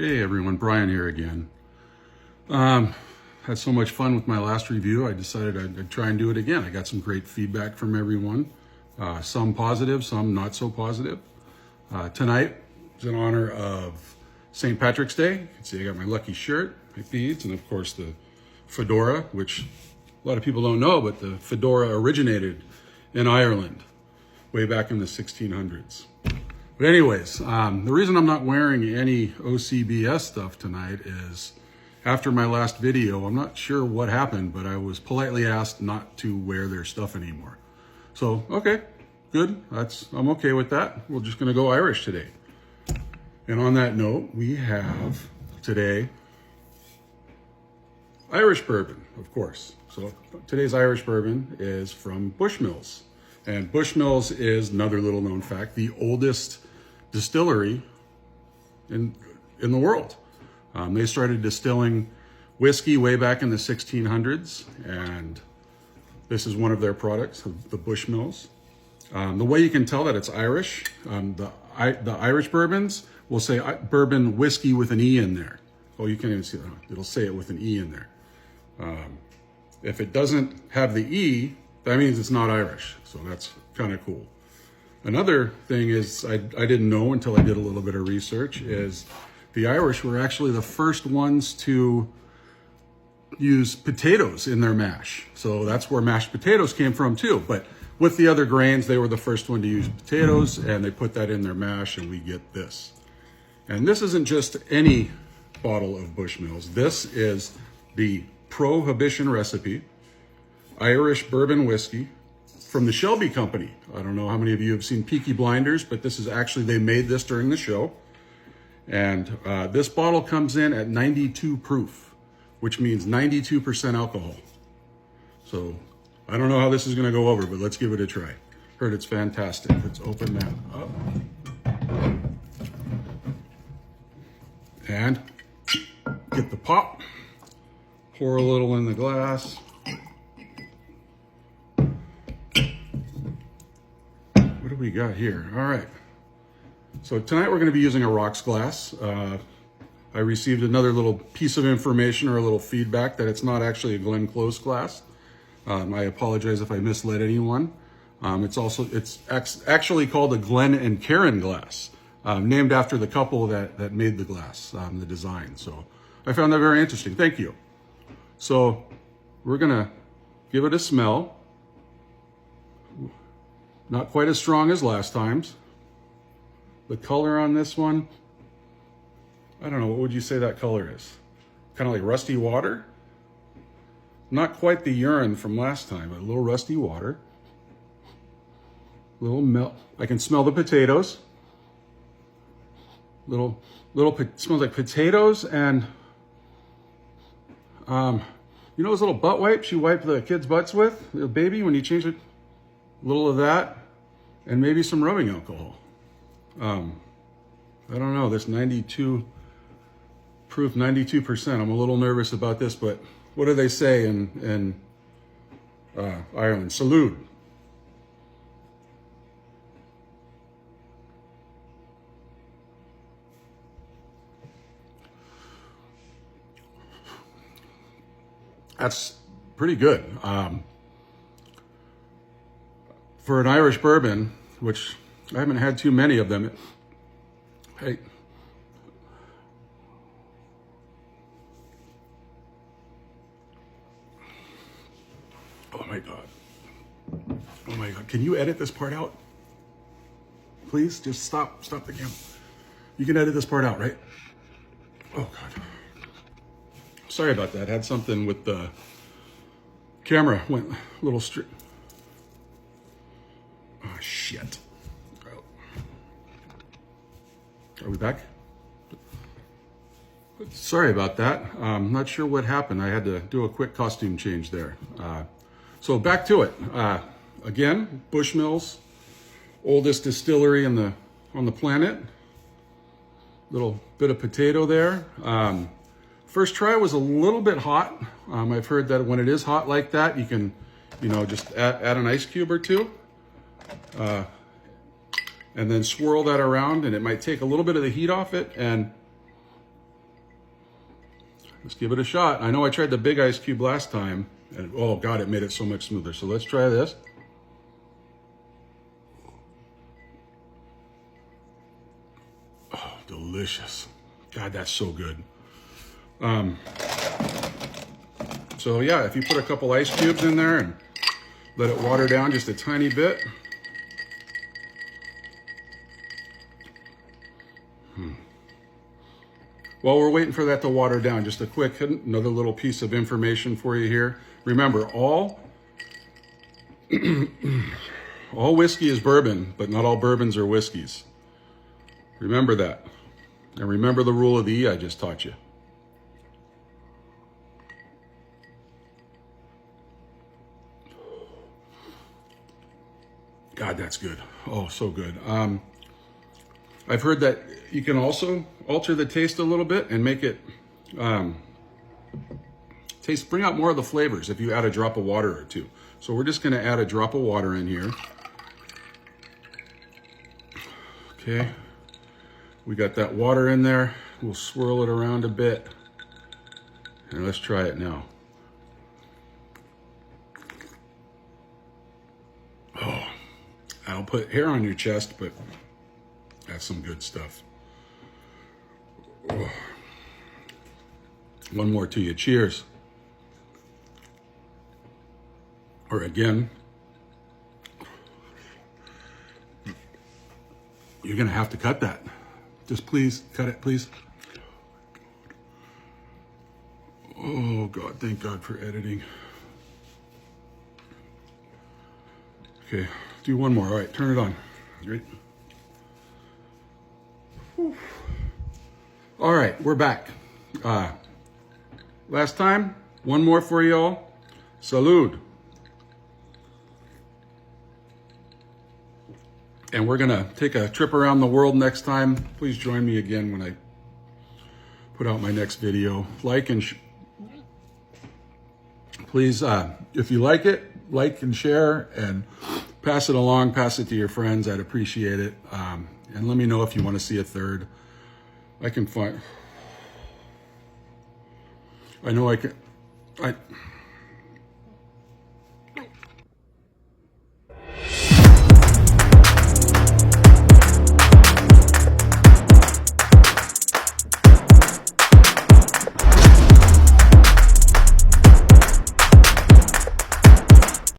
Hey everyone, Brian here again. Had so much fun with my last review, I decided I'd try and do it again. I got some great feedback from everyone, some positive, some not so positive. Tonight is in honor of St. Patrick's Day. You can see I got my lucky shirt, my beads, and of course the fedora, which a lot of people don't know, but the fedora originated in Ireland way back in the 1600s. But anyways, the reason I'm not wearing any OCBS stuff tonight is after my last video, I'm not sure what happened, but I was politely asked not to wear their stuff anymore. So, okay, good. I'm okay with that. We're just gonna go Irish today. And on that note, we have today Irish bourbon, of course. So today's Irish bourbon is from Bushmills. And Bushmills is, another little known fact, the oldest distillery in the world. They started distilling whiskey way back in the 1600s, and this is one of their products, the Bushmills. The way you can tell that it's Irish, the Irish bourbons will say bourbon whiskey with an E in there. Oh, you can't even see that. It'll say it with an E in there. If it doesn't have the E, that means it's not Irish. So that's kind of cool. Another thing is I didn't know until I did a little bit of research is the Irish were actually the first ones to use potatoes in their mash. So that's where mashed potatoes came from too. But with the other grains, they were the first one to use potatoes, and they put that in their mash, and we get this. And this isn't just any bottle of Bushmills. This is the Prohibition recipe, Irish bourbon whiskey from the Shelby Company. I don't know how many of you have seen Peaky Blinders, but this is actually, they made this during the show. And this bottle comes in at 92 proof, which means 92% alcohol. So I don't know how this is gonna go over, but let's give it a try. Heard it's fantastic. Let's open that up. And get the pop, pour a little in the glass. What do we got here? All right. So tonight we're going to be using a rocks glass. I received another little piece of information or a little feedback that it's not actually a Glen Close glass. I apologize if I misled anyone. It's actually called a Glen and Karen glass, named after the couple that made the glass, the design. So I found that very interesting. Thank you. So we're gonna give it a smell. Not quite as strong as last time's. The color on this one, I don't know, what would you say that color is? Kind of like rusty water? Not quite the urine from last time, but a little rusty water. Little melt. I can smell the potatoes. Smells like potatoes and, you know those little butt wipes you wipe the kids' butts with, the baby, when you change it? A little of that, and maybe some rubbing alcohol. I don't know, this 92 proof, 92%. I'm a little nervous about this, but what do they say in Ireland? Salud. That's pretty good. For an Irish bourbon, which I haven't had too many of them. Hey. Oh my God. Oh my God. Can you edit this part out? Please, just stop the camera. You can edit this part out, right? Oh God. Sorry about that. Had something with the camera, went a little straight. Oh, shit. Are we back? Sorry about that. I'm not sure what happened. I had to do a quick costume change there. So back to it. Again, Bushmills, oldest distillery on the planet. Little bit of potato there. First try was a little bit hot. I've heard that when it is hot like that, you can, just add an ice cube or two. And then swirl that around, and it might take a little bit of the heat off it, and let's give it a shot. I know I tried the big ice cube last time, and oh God, it made it so much smoother. So let's try this. Oh, delicious. God, that's so good. So yeah, if you put a couple ice cubes in there and let it water down just a tiny bit. While we're waiting for that to water down, just a quick, another little piece of information for you here. Remember, all whiskey is bourbon, but not all bourbons are whiskeys. Remember that. And remember the rule of the E I just taught you. God, that's good. Oh, so good. I've heard that you can also alter the taste a little bit and make it bring out more of the flavors if you add a drop of water or two. So we're just gonna add a drop of water in here. Okay, we got that water in there. We'll swirl it around a bit. And let's try it now. Oh, I don't put hair on your chest, but that's some good stuff. Oh. One more to you. Cheers. Or again, you're going to have to cut that. Just please cut it, please. Oh, God. Thank God for editing. Okay. Do one more. All right. Turn it on. Ready? All right, we're back. Last time, one more for y'all. Salud. And we're gonna take a trip around the world next time. Please join me again when I put out my next video. Like and please, if you like it, like and share and pass it along, pass it to your friends. I'd appreciate it. And let me know if you want to see a third. I know I can,